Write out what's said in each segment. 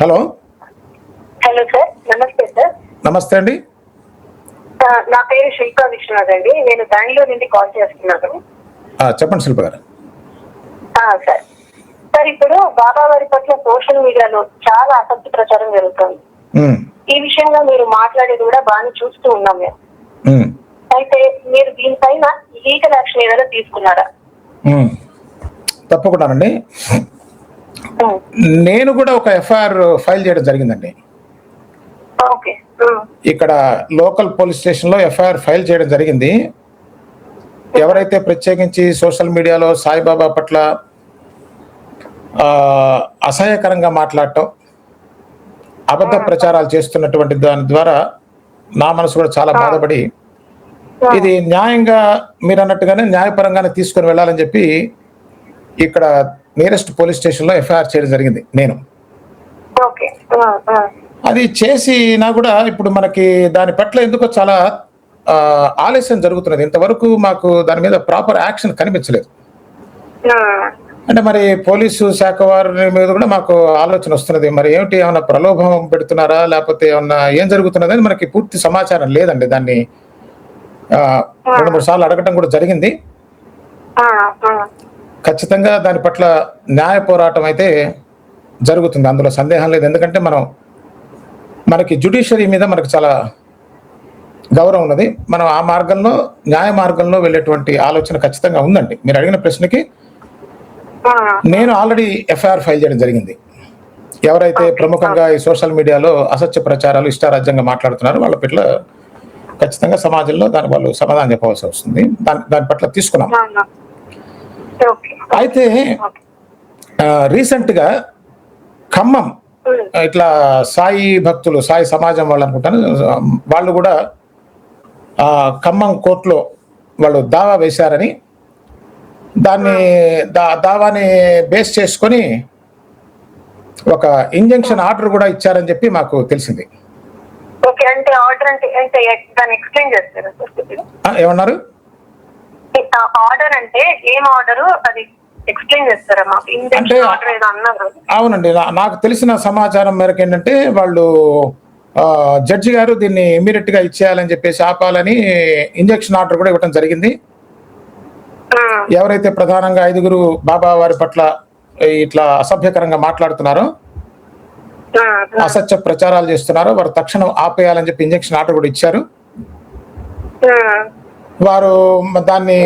Hello. Hello sir, నమస్తే sir. నమస్తే అండి. నా పేరు శిల్పా విశ్వనాథ్ అండి. నేను బెంగళూరు నుండి కాల్ చేస్తున్నాను. చెప్పండి శిల్ప గారు. సార్ సార్ ఇప్పుడు బాబా వారి పట్ల సోషల్ మీడియాలో చాలా అసత్య ప్రచారం జరుగుతుంది. ఈ విషయంగా మీరు మాట్లాడేది కూడా బాగా చూస్తూ ఉన్నాం మేము. అయితే మీరు దీనిపైన లీగల్ యాక్షన్ ఏదైనా తీసుకున్నారా? తప్పకుండానండి. నేను కూడా ఒక ఎఫ్ఐఆర్ ఫైల్ చేయడం జరిగిందండి. ఇక్కడ లోకల్ పోలీస్ స్టేషన్ లో ఎఫ్ఐఆర్ ఫైల్ చేయడం జరిగింది. ఎవరైతే ప్రత్యేకించి సోషల్ మీడియాలో సాయిబాబా పట్ల అసహ్యకరంగా మాట్లాడటం, అబద్ధ ప్రచారాలు చేస్తున్నటువంటి దాని ద్వారా నా మనసు కూడా చాలా బాధపడి, ఇది న్యాయంగా మీరు అన్నట్టుగానే న్యాయపరంగానే తీసుకొని వెళ్ళాలని చెప్పి ఇక్కడ నియరెస్ట్ పోలీస్ స్టేషన్ లో ఎఫ్ఐఆర్ చేయడం జరిగింది. నేను అది చేసినా కూడా ఇప్పుడు మనకి దాని పట్ల ఎందుకో చాలా ఆలస్యం జరుగుతున్నది. ఇంతవరకు మాకు దాని మీద ప్రాపర్ యాక్షన్ కనిపించలేదు. అంటే మరి పోలీసు శాఖ వారి మీద కూడా మాకు ఆలోచన వస్తున్నది. మరి ఏమిటి, ఏమైనా ప్రలోభం పెడుతున్నారా, లేకపోతే ఏమన్నా ఏం జరుగుతున్నదని మనకి పూర్తి సమాచారం లేదండి. దాన్ని 2-3 సార్లు అడగటం కూడా జరిగింది. ఖచ్చితంగా దాని పట్ల న్యాయ పోరాటం అయితే జరుగుతుంది, అందులో సందేహం లేదు. ఎందుకంటే మనకి జ్యుడిషియరీ మీద మనకు చాలా గౌరవం ఉన్నది. మనం ఆ మార్గంలో, న్యాయ మార్గంలో వెళ్ళేటువంటి ఆలోచన ఖచ్చితంగా ఉందండి. మీరు అడిగిన ప్రశ్నకి నేను ఆల్రెడీ ఎఫ్ఐఆర్ ఫైల్ చేయడం జరిగింది. ఎవరైతే ప్రముఖంగా ఈ సోషల్ మీడియాలో అసత్య ప్రచారాలు ఇష్టారాజ్యంగా మాట్లాడుతున్నారో వాళ్ళ పట్ల ఖచ్చితంగా సమాజంలో వాళ్ళు సమాధానం చెప్పవలసి వస్తుంది. దాని పట్ల తీసుకున్నాం. అయితే రీసెంట్ గా ఖమ్మం ఇట్లా సాయి భక్తులు, సాయి సమాజం వాళ్ళు అనుకుంటాను, వాళ్ళు కూడా ఖమ్మం కోర్టులో వాళ్ళు దావా వేశారని, దావాని బేస్ చేసుకొని ఒక ఇంజంక్షన్ ఆర్డర్ కూడా ఇచ్చారని చెప్పి మాకు తెలిసింది. ఏమన్నారు? ఆర్డర్ అంటే ఏం ఆర్డర్, అది ఎక్స్ప్లెయిన్ చేస్తారా మాకు? అంటే అవునండి, నాకు తెలిసిన సమాచారం మేరకు ఏంటంటే వాళ్ళు జడ్జి గారు దీన్ని ఇమీడియట్ గా ఇచ్చేయాలని చెప్పేసి ఆపాలని ఇంజక్షన్ ఆర్డర్ కూడా ఇవ్వడం జరిగింది. ఎవరైతే ప్రధానంగా 5 బాబా వారి పట్ల ఇట్లా అసభ్యకరంగా మాట్లాడుతున్నారో, అసత్య ప్రచారాలు చేస్తున్నారో వారు తక్షణం ఆపేయాలని చెప్పి ఇంజక్షన్ ఆర్డర్ కూడా ఇచ్చారు. వారు దాన్ని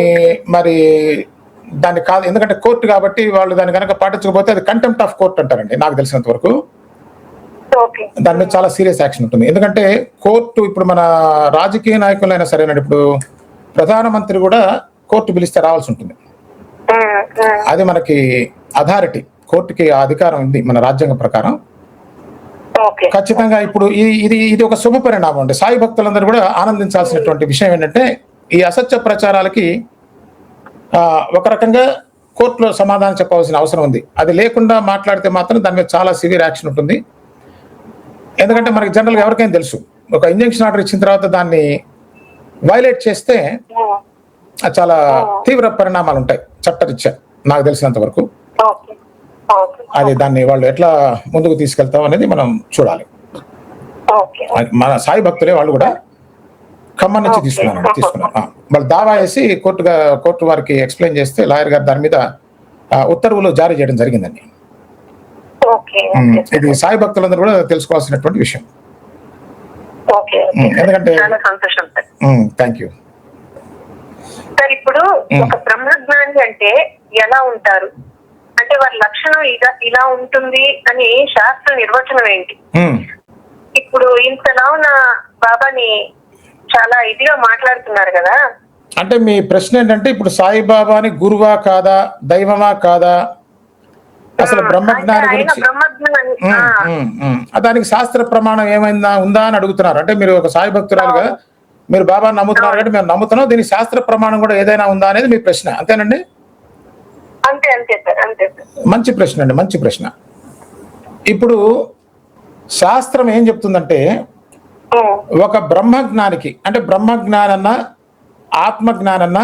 కాదు, ఎందుకంటే కోర్టు కాబట్టి వాళ్ళు దాన్ని కనుక పాటించకపోతే అది కంటెంప్ట్ ఆఫ్ కోర్ట్ అంటారండి నాకు తెలిసినంత వరకు. దాని మీద చాలా సీరియస్ యాక్షన్ ఉంటుంది. ఎందుకంటే కోర్టు ఇప్పుడు మన రాజకీయ నాయకులైనా సరేనండి, ఇప్పుడు ప్రధానమంత్రి కూడా కోర్టు పిలిస్తే రావాల్సి ఉంటుంది. అది మనకి అథారిటీ, కోర్టుకి అధికారం ఉంది మన రాజ్యాంగం ప్రకారం. ఖచ్చితంగా ఇప్పుడు ఇది ఒక శుభ పరిణామం అండి. సాయి భక్తులందరూ కూడా ఆనందించాల్సినటువంటి విషయం ఏంటంటే, ఈ అసత్య ప్రచారాలకి ఒక రకంగా కోర్టులో సమాధానం చెప్పవలసిన అవసరం ఉంది. అది లేకుండా మాట్లాడితే మాత్రం దాని మీద చాలా సివియర్ యాక్షన్ ఉంటుంది. ఎందుకంటే మనకి జనరల్గా ఎవరికైనా తెలుసు, ఒక ఇంజంక్షన్ ఆర్డర్ ఇచ్చిన తర్వాత దాన్ని వైలేట్ చేస్తే చాలా తీవ్ర పరిణామాలు ఉంటాయి చట్టరీత్యా నాకు తెలిసినంత వరకు. అది దాన్ని వాళ్ళు ఎట్లా ముందుకు తీసుకెళ్తాం అనేది మనం చూడాలి. మన సాయి భక్తులే వాళ్ళు కూడా ఖమ్మం నుంచి తీసుకున్నారు. వాళ్ళు దావా వేసి కోర్టు వారికి ఎక్స్ప్లెయిన్ చేస్తే లాయర్ గారు దాని మీద ఉత్తర్వులు జారీ చేయడం జరిగిందండి. ఇది సాయి భక్తులందరూ కూడా తెలుసుకోవాల్సినటువంటి విషయం. ఎందుకంటే థ్యాంక్ యూ సార్. ఇప్పుడు ఒక బ్రహ్మజ్ఞాని అంటే ఎలా ఉంటారు, అంటే వారి లక్షణం ఇలా ఉంటుంది అని శాస్త్ర నిర్వచనం ఏంటి? ఇప్పుడు ఇంతలా ఉన్న బాబాని చాలా ఇదిగా మాట్లాడుతున్నారు కదా. అంటే మీ ప్రశ్న ఏంటంటే, ఇప్పుడు సాయిబాబాని గురువా కాదా, దైవమా కాదా, అసలు బ్రహ్మజ్ఞాని గురించి దానికి శాస్త్ర ప్రమాణం ఏమైందా ఉందా అని అడుగుతున్నారు. అంటే మీరు ఒక సాయి భక్తురాలుగా మీరు బాబాని నమ్ముతున్నారు కాబట్టి మేము నమ్ముతున్నాం, దీనికి శాస్త్ర ప్రమాణం కూడా ఏదైనా ఉందా అనేది మీ ప్రశ్న, అంతేనండి? మంచి ప్రశ్న అండి, మంచి ప్రశ్న. ఇప్పుడు శాస్త్రం ఏం చెప్తుందంటే, ఒక బ్రహ్మజ్ఞానికి, అంటే బ్రహ్మజ్ఞానన్నా ఆత్మజ్ఞానన్నా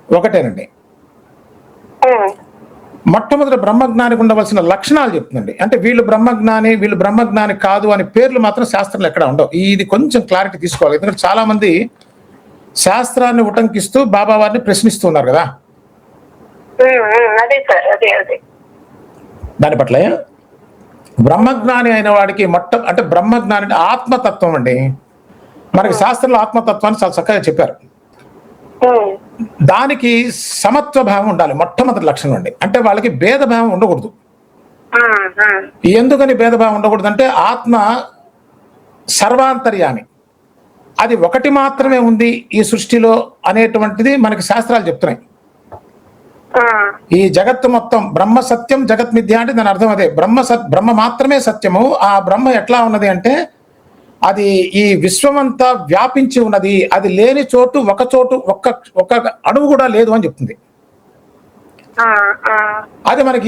ఒకటేనండి. మొట్టమొదటి బ్రహ్మజ్ఞానికి ఉండవలసిన లక్షణాలు చెప్తుందండి. అంటే వీళ్ళు బ్రహ్మజ్ఞాని కాదు అని పేర్లు మాత్రం శాస్త్రంలో ఎక్కడ ఉండవు. ఇది కొంచెం క్లారిటీ తీసుకోవాలి. ఎందుకంటే చాలా మంది శాస్త్రాన్ని ఉటంకిస్తూ బాబా వారిని ప్రశ్నిస్తున్నారు కదా. దాని పట్ల బ్రహ్మజ్ఞాని అయిన వాడికి అంటే బ్రహ్మజ్ఞాని ఆత్మతత్వం అండి. మనకి శాస్త్రంలో ఆత్మతత్వాన్ని చాలా చక్కగా చెప్పారు. దానికి సమత్వ భావం ఉండాలి, మొట్టమొదటి లక్షణం అండి. అంటే వాళ్ళకి భేదభావం ఉండకూడదు. ఎందుకని భేదభావం ఉండకూడదు అంటే ఆత్మ సర్వాంతర్యామి, అది ఒకటి మాత్రమే ఉంది ఈ సృష్టిలో అనేటువంటిది మనకి శాస్త్రాలు చెప్తున్నాయి. ఈ జగత్తు మొత్తం బ్రహ్మ సత్యం జగత్ మిథ్య అంటే దాని అర్థం అదే. బ్రహ్మ మాత్రమే సత్యము. ఆ బ్రహ్మ ఎట్లా ఉన్నది అంటే అది ఈ విశ్వమంతా వ్యాపించి ఉన్నది. అది లేని చోటు ఒక్క అణువు కూడా లేదు అని చెప్తుంది. అది మనకి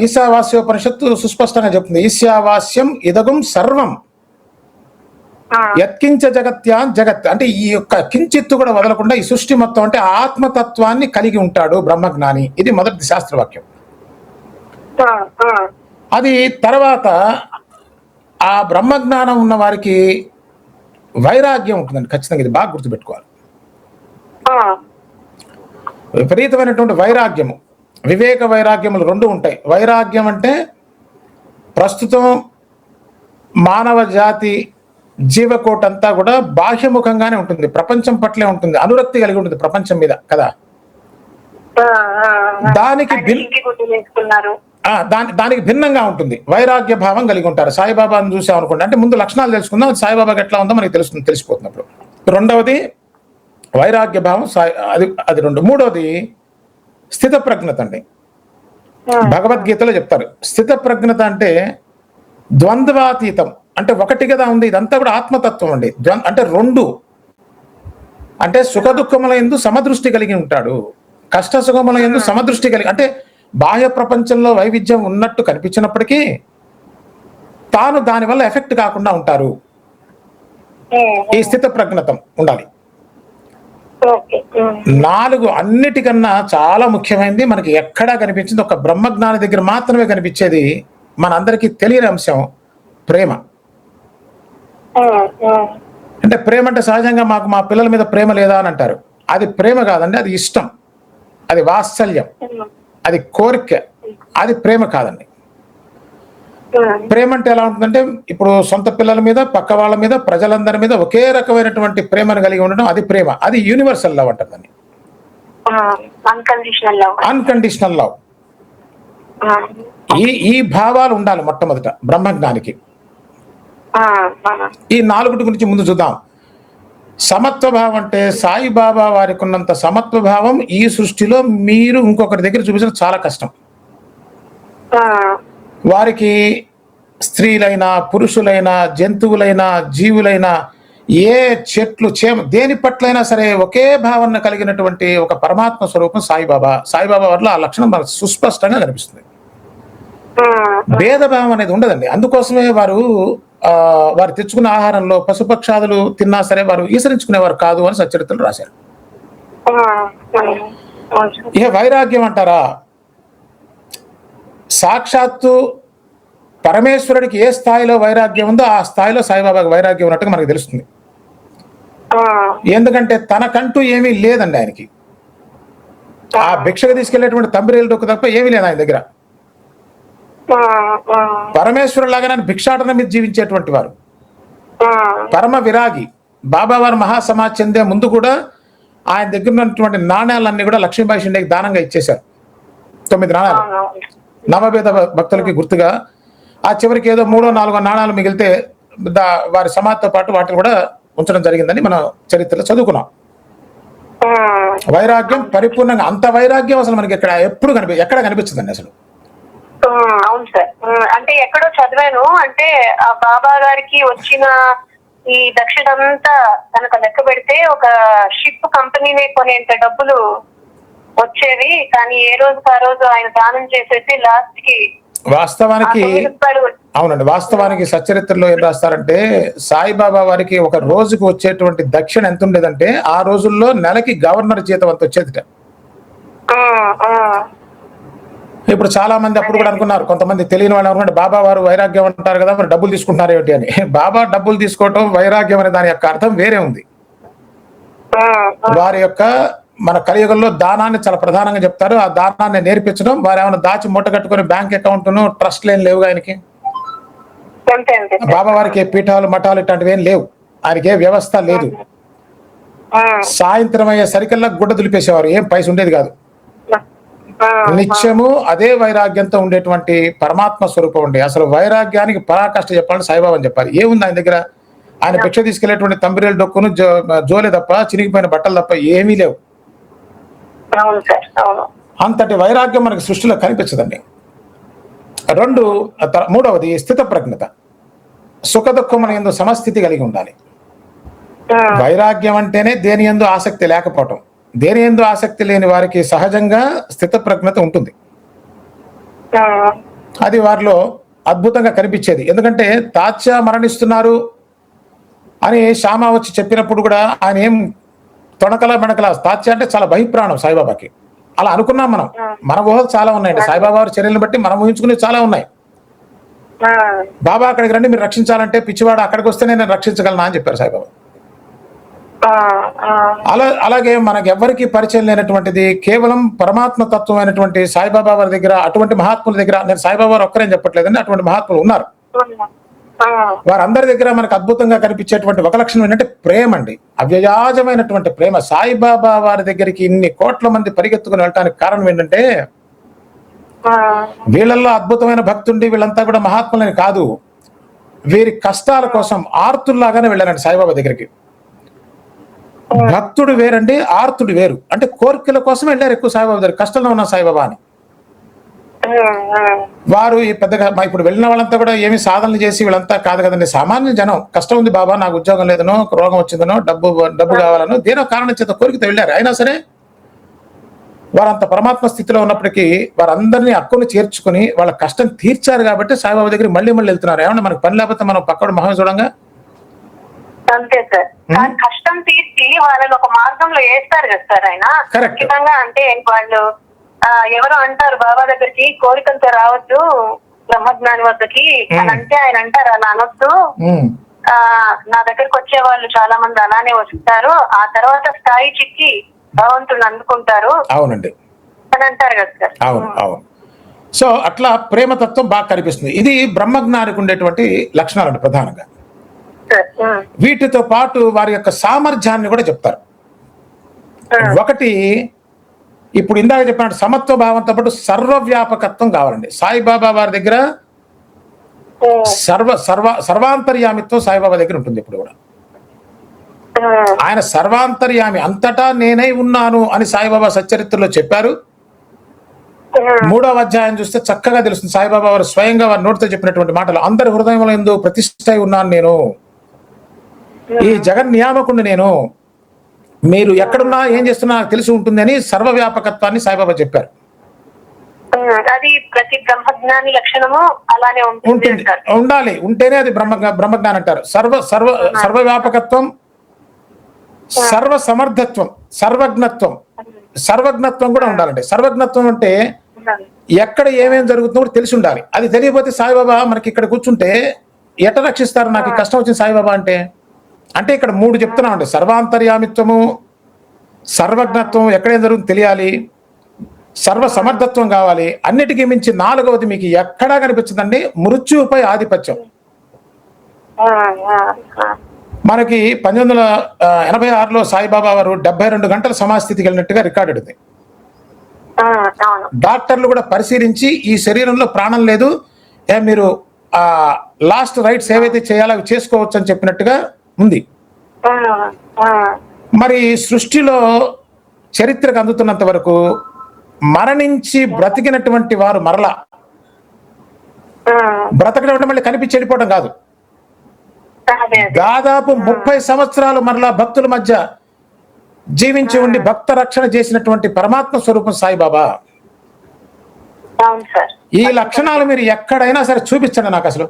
ఈశావాస్యోపనిషత్తు సుస్పష్టంగా చెప్తుంది. ఈశావాస్యం ఇదగం సర్వం యత్కించ జగత్యాన్ జగత్ అంటే ఈ యొక్క కించిత్తు కూడా వదలకుండా ఈ సృష్టి మొత్తం అంటే ఆత్మతత్వాన్ని కలిగి ఉంటాడు బ్రహ్మజ్ఞాని. ఇది మొదటి శాస్త్రవాక్యం. అది తర్వాత ఆ బ్రహ్మజ్ఞానం ఉన్న వారికి వైరాగ్యం ఉంటుందండి. ఖచ్చితంగా ఇది బాగా గుర్తుపెట్టుకోవాలి. విపరీతమైనటువంటి వైరాగ్యము, వివేక వైరాగ్యములు రెండు ఉంటాయి. వైరాగ్యం అంటే ప్రస్తుతం మానవ జాతి జీవకోట్ అంతా కూడా బాహ్యముఖంగానే ఉంటుంది, ప్రపంచం పట్లే ఉంటుంది, అనురక్తి కలిగి ఉంటుంది ప్రపంచం మీద కదా. దానికి భిన్నంగా ఉంటుంది, వైరాగ్య భావం కలిగి ఉంటారు. సాయిబాబాను చూసాం అనుకోండి, అంటే ముందు లక్షణాలు తెలుసుకుందాం, తెలిసిబాబాకి ఎట్లా ఉందో మనకి తెలిసిపోతున్నప్పుడు. రెండవది వైరాగ్య భావం, అది రెండు. మూడవది స్థిత ప్రజ్ఞత అండి. భగవద్గీతలో చెప్తారు స్థిత ప్రజ్ఞత అంటే ద్వంద్వాతీతం, అంటే ఒకటి కదా ఉంది, ఇదంతా కూడా ఆత్మతత్వం అండి. అంటే రెండు, అంటే సుఖ దుఃఖముల యందు సమదృష్టి కలిగి ఉంటాడు, కష్ట సుఖముల యందు సమదృష్టి కలిగి, అంటే బాహ్య ప్రపంచంలో వైవిధ్యం ఉన్నట్టు కనిపించినప్పటికీ తాను దానివల్ల ఎఫెక్ట్ కాకుండా ఉంటారు. ఈ స్థిత ప్రజ్ఞతం ఉండాలి. 4 అన్నిటికన్నా చాలా ముఖ్యమైనది, మనకి ఎక్కడా కనిపించింది, ఒక బ్రహ్మజ్ఞాని దగ్గర మాత్రమే కనిపించేది, మనందరికీ తెలియని అంశం ప్రేమ. అంటే ప్రేమ అంటే సహజంగా మాకు మా పిల్లల మీద ప్రేమ లేదా అని అంటారు. అది ప్రేమ కాదండి, అది ఇష్టం, అది వాత్సల్యం, అది కోరిక, అది ప్రేమ కాదండి. ప్రేమ అంటే ఎలా ఉంటుందంటే ఇప్పుడు సొంత పిల్లల మీద, పక్క వాళ్ళ మీద, ప్రజలందరి మీద ఒకే రకమైనటువంటి ప్రేమను కలిగి ఉండడం, అది ప్రేమ. అది యూనివర్సల్ లవ్ అంటారు దాన్ని, అన్కండిషనల్ లవ్. ఈ భావాలు ఉండాలి మొట్టమొదట బ్రహ్మజ్ఞానికి. ఈ 4 గురించి ముందు చూద్దాం. సమత్వ భావం అంటే సాయిబాబా వారికి ఉన్నంత సమత్వ భావం ఈ సృష్టిలో మీరు ఇంకొకరి దగ్గర చూపించడం చాలా కష్టం. వారికి స్త్రీలైనా, పురుషులైనా, జంతువులైనా, జీవులైనా, ఏ చెట్లు, దేని పట్లైనా సరే ఒకే భావన కలిగినటువంటి ఒక పరమాత్మ స్వరూపం సాయిబాబా. సాయిబాబా వల్ల ఆ లక్షణం మనకు సుస్పష్టంగా కనిపిస్తుంది. భేదభావం అనేది ఉండదండి. అందుకోసమే వారు తెచ్చుకున్న ఆహారంలో పశుపక్షాదులు తిన్నా సరే వారు ఈసరించుకునేవారు కాదు అని సచ్చరిత్రలు రాశారు. ఇక వైరాగ్యం అంటారా, సాక్షాత్తు పరమేశ్వరుడికి ఏ స్థాయిలో వైరాగ్యం ఉందో ఆ స్థాయిలో సాయిబాబాకి వైరాగ్యం ఉన్నట్టుగా మనకు తెలుస్తుంది. ఎందుకంటే తనకంటూ ఏమీ లేదండి ఆయనకి. ఆ భిక్షగా తీసుకెళ్లేటువంటి తంబిరేలు డొక్కు తప్ప ఏమీ లేదు ఆయన దగ్గర. పరమేశ్వరులాగానే భిక్షాటన మీద జీవించేటువంటి వారు, పరమ విరాగి. బాబా వారు మహాసమాజ్ చెందే ముందు కూడా ఆయన దగ్గర ఉన్నటువంటి నాణ్యాలన్నీ కూడా లక్ష్మీబాయి షిండేకి దానంగా ఇచ్చేశారు. 9 నాణ్యాలు నవభేద భక్తులకి గుర్తుగా. ఆ చివరికి ఏదో 3-4 నాణ్యాలు మిగిలితే వారి సమాధితో పాటు వాటిని కూడా ఉంచడం జరిగిందని మనం చరిత్రలో చదువుకున్నాం. వైరాగ్యం పరిపూర్ణంగా, అంత వైరాగ్యం అసలు మనకి ఎక్కడ కనిపించదండి అసలు. అవును సార్, అంటే ఎక్కడో చదివాను, అంటే ఆ బాబా గారికి వచ్చిన ఈ దక్షిణంతా కనుక లెక్క పెడితే ఒక షిప్ కంపెనీనే కొనేంత డబ్బులు వచ్చేవి, కానీ ఏ రోజుకి ఆ రోజు ఆయన దానం చేసేసి లాస్ట్ కి వాస్తవానికి, అవునండి, వాస్తవానికి సచ్చరిత్రలో ఏం రాస్తారంటే సాయిబాబా వారికి ఒక రోజుకు వచ్చేటువంటి దక్షిణ ఎంత ఉండేదంటే ఆ రోజుల్లో నెలకి గవర్నర్ జీతం అంత వచ్చేదిట. ఇప్పుడు చాలా మంది అప్పుడు కూడా అనుకున్నారు, కొంతమంది తెలియని వాళ్ళు అనుకుంటే బాబా వారు వైరాగ్యం అంటారు కదా, మరి డబ్బులు తీసుకుంటున్నారు ఏమిటి అని. బాబా డబ్బులు తీసుకోవటం వైరాగ్యం అనే దాని యొక్క అర్థం వేరే ఉంది. వారి యొక్క మన కలియుగంలో దానాన్ని చాలా ప్రధానంగా చెప్తారు. ఆ దానాన్ని నేర్పించడం, వారు ఏమైనా దాచి మూట కట్టుకుని బ్యాంక్ అకౌంట్ను ట్రస్ట్లు ఏం లేవు ఆయనకి. బాబా వారికి పీఠాలు మఠాలు ఇట్లాంటివి ఏం లేవు, ఆయనకి ఏ వ్యవస్థ లేదు. సాయంత్రం అయ్యే సరికల్లా గుడ్డ దులిపేసేవారు, ఏం పైస ఉండేది కాదు. నిత్యము అదే వైరాగ్యంతో ఉండేటువంటి పరమాత్మ స్వరూపం ఉండే. అసలు వైరాగ్యానికి పరాకాష్ట చెప్పాలంటే సాయిబాబా అని చెప్పాలి. ఏముంది ఆయన దగ్గర? ఆయన భిక్ష తీసుకెళ్లేటువంటి తంబిరేలు డొక్కును జోలే తప్ప, చినిగిపోయిన బట్టలు తప్ప ఏమీ లేవు. అంతటి వైరాగ్యం మనకి సృష్టిలో కనిపించదండి. మూడవది స్థిత ప్రజ్ఞత. సుఖ దుఃఖముల యందు సమస్థితి కలిగి ఉండాలి. వైరాగ్యం అంటేనే దేని యందు ఆసక్తి లేకపోవటం. దేని యందు ఆసక్తి లేని వారికి సహజంగా స్థిత ప్రజ్ఞత ఉంటుంది. అది వారిలో అద్భుతంగా కనిపించేది. ఎందుకంటే తాత్య మరణిస్తున్నారు అని శ్యామ వచ్చి చెప్పినప్పుడు కూడా ఆయన ఏం తొణకల మెణకల. తాత్య అంటే చాలా బహిప్రాణం సాయిబాబాకి. అలా అనుకున్నాం మనం. మన ఊహలు చాలా ఉన్నాయండి. సాయిబాబా వారి చర్యలను బట్టి మనం ఊహించుకునేవి చాలా ఉన్నాయి. బాబా అక్కడికి రండి, మీరు రక్షించాలంటే పిచ్చివాడు అక్కడికి వస్తేనే నేను రక్షించగలనా అని చెప్పారు సాయిబాబా. అలాగే మనకు ఎవరికి పరిచయం లేనటువంటిది కేవలం పరమాత్మ తత్వం అయినటువంటి సాయిబాబా వారి దగ్గర, అటువంటి మహాత్ముల దగ్గర, నేను సాయిబాబా వారు ఒక్కరేం చెప్పట్లేదండి, అటువంటి మహాత్ములు ఉన్నారు. వారందరి దగ్గర మనకు అద్భుతంగా కనిపించేటువంటి ఒక లక్షణం ఏంటంటే ప్రేమ అండి, అవ్యయాజమైనటువంటి ప్రేమ. సాయిబాబా వారి దగ్గరికి ఇన్ని కోట్ల మంది పరిగెత్తుకుని వెళ్ళటానికి కారణం ఏంటంటే వీళ్ళల్లో అద్భుతమైన భక్తుండి వీళ్ళంతా కూడా మహాత్ములని కాదు, వీరి కష్టాల కోసం ఆర్తుల్లాగానే వెళ్ళారండి సాయిబాబా దగ్గరికి. భక్తుడు వేరండి, ఆర్తుడు వేరు. అంటే కోరికల కోసం వెళ్ళారు ఎక్కువ సాయిబాబా దగ్గర, కష్టంలో ఉన్న సాయిబాబా అని. వారు పెద్దగా ఇప్పుడు వెళ్ళిన వాళ్ళంతా కూడా ఏమి సాధనలు చేసి వీళ్ళంతా కాదు కదండి, సామాన్య జనం. కష్టం ఉంది బాబా, నాకు ఉద్యోగం లేదనో, రోగం వచ్చిందనో, డబ్బు కావాలనో, దేనో కారణం చేత కోరికతో వెళ్ళారు. అయినా సరే వారంత పరమాత్మ స్థితిలో ఉన్నప్పటికీ వారందరినీ అక్కును చేర్చుకుని వాళ్ళ కష్టం తీర్చారు కాబట్టి సాయిబాబా దగ్గర మళ్ళీ వెళ్తున్నారు. ఏమన్నా మనకు పని లేకపోతే మనం పక్కడు మహా చూడంగా అంతే సార్. కష్టం తీర్చి వాళ్ళని ఒక మార్గంలో వేస్తారు కదా సార్ ఆయన. ఖచ్చితంగా అంటే వాళ్ళు ఎవరు అంటారు బాబా దగ్గరికి కోరికలతో రావద్దు బ్రహ్మజ్ఞాని వద్దకి అని అంటే ఆయన అంటారు అలా అనొద్దు, నా దగ్గరకు వచ్చే వాళ్ళు చాలా మంది అలానే వస్తారు, ఆ తర్వాత స్థాయి చిక్కి భగవంతుని అందుకుంటారు. అవునండి అని అంటారు కదా సార్. అవును అవును. సో అట్లా ప్రేమతత్వం బాగా కనిపిస్తుంది. ఇది బ్రహ్మజ్ఞానికి ఉండేటువంటి లక్షణాలు అండి ప్రధానంగా. వీటితో పాటు వారి యొక్క సామర్థ్యాన్ని కూడా చెప్తారు. ఒకటి ఇప్పుడు ఇందాక చెప్పినట్టు సమత్వ భావంతో పాటు సర్వవ్యాపకత్వం కావాలండి. సాయిబాబా వారి దగ్గర సర్వాంతర్యామిత్వం సాయిబాబా దగ్గర ఉంటుంది ఇప్పుడు కూడా. ఆయన సర్వాంతర్యామి, అంతటా నేనై ఉన్నాను అని సాయిబాబా సచ్చరిత్రలో చెప్పారు. 3వ అధ్యాయం చూస్తే చక్కగా తెలుస్తుంది. సాయిబాబా వారు స్వయంగా వారి నోటితో చెప్పినటువంటి మాటలు, అందరి హృదయంలో ఎందు ప్రతిష్ఠై ఉన్నాను నేను, ఈ జగన్ నియామకుడిని నేను, మీరు ఎక్కడున్నా ఏం చేస్తున్నా తెలిసి ఉంటుంది అని సర్వవ్యాపకత్వాన్ని సాయిబాబా చెప్పారు. అది ప్రతి బ్రహ్మజ్ఞాని లక్షణము అలానే ఉంటుంది, ఉండాలి, ఉంటేనే అది బ్రహ్మజ్ఞానం అంటారు. సర్వవ్యాపకత్వం, సర్వ సమర్థత్వం, సర్వజ్ఞత్వం కూడా ఉండాలండి. సర్వజ్ఞత్వం అంటే ఎక్కడ ఏమేమి జరుగుతుందో కూడా తెలిసి ఉండాలి. అది తెలియకపోతే సాయిబాబా మనకి ఇక్కడ కూర్చుంటే ఎట రక్షిస్తారు? నాకు కష్టం వచ్చింది సాయిబాబా అంటే ఇక్కడ 3 చెప్తున్నామండి. సర్వాంతర్యామిత్వము, సర్వజ్ఞత్వం, ఎక్కడేం జరుగుతుంది తెలియాలి, సర్వ సమర్థత్వం కావాలి. అన్నిటికీ మించి 4వది మీకు ఎక్కడా కనిపించదండి, మృత్యుపై ఆధిపత్యం. మనకి 1986లో సాయిబాబా వారు 72 గంటల సమాస్థితికి వెళ్ళినట్టుగా రికార్డు ఉంది. డాక్టర్లు కూడా పరిశీలించి ఈ శరీరంలో ప్రాణం లేదు, మీరు లాస్ట్ రైట్స్ ఏవైతే చేయాలో అవి చేసుకోవచ్చు అని చెప్పినట్టుగా ఉంది. మరి సృష్టిలో చరిత్రకు అందుతున్నంత వరకు మరణించి బ్రతికినటువంటి వారు మరలా బ్రతకడం మళ్ళీ కనిపించి వెళ్ళిపోవడం కాదు. దాదాపు 30 సంవత్సరాలు మరలా భక్తుల మధ్య జీవించి ఉండి భక్త రక్షణ చేసినటువంటి పరమాత్మ స్వరూపం సాయిబాబా. ఈ లక్షణాలు మీరు ఎక్కడైనా సరే చూపించండి నాకు, అసలు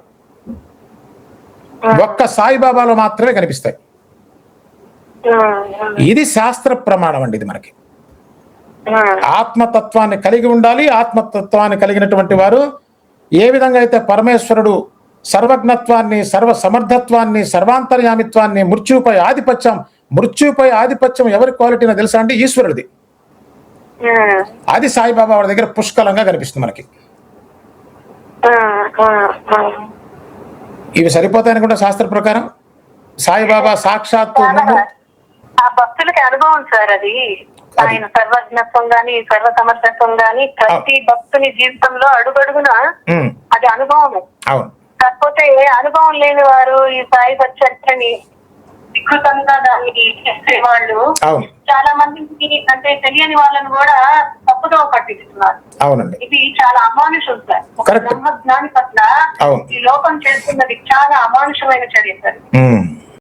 ఒక్క సాయిబాబాలో మాత్రమే కనిపిస్తాయి. ఇది శాస్త్ర ప్రమాణం అండి. ఇది మనకి ఆత్మతత్వాన్ని కలిగి ఉండాలి. ఆత్మతత్వాన్ని కలిగినటువంటి వారు ఏ విధంగా అయితే పరమేశ్వరుడు సర్వజ్ఞత్వాన్ని, సర్వ సమర్థత్వాన్ని, సర్వాంతర్యామిత్వాన్ని, మృత్యుపై ఆధిపత్యం ఎవరి క్వాలిటీనో తెలుసా అండి? ఈశ్వరుడిది. అది సాయిబాబా వారి దగ్గర పుష్కలంగా కనిపిస్తుంది మనకి. ఇవి సరిపోతాయి అనుకుంటా శాస్త్ర ప్రకారం. సాయిబాబా సాక్షాత్తు ఆ భక్తులకి అనుభవం సార్ అది. ఆయన సర్వజ్ఞత్వం గాని, సర్వ సమర్థత్వం గాని ప్రతి భక్తుని జీవితంలో అడుగడుగున అది అనుభవమే. కాకపోతే అనుభవం లేని వారు ఈ సాయి సచ్చరిత్రని వికృతంగా దాన్ని చేసే వాళ్ళు చాలా మందికి, అంటే తెలియని వాళ్ళని కూడా తప్పుదో పట్టిస్తున్నారు. అవునండి, ఇది చాలా అమానుషం సార్. ఒక బ్రహ్మజ్ఞాని పట్ల ఈ లోకం చేస్తున్నది చాలా అమానుషమైన చర్య సార్.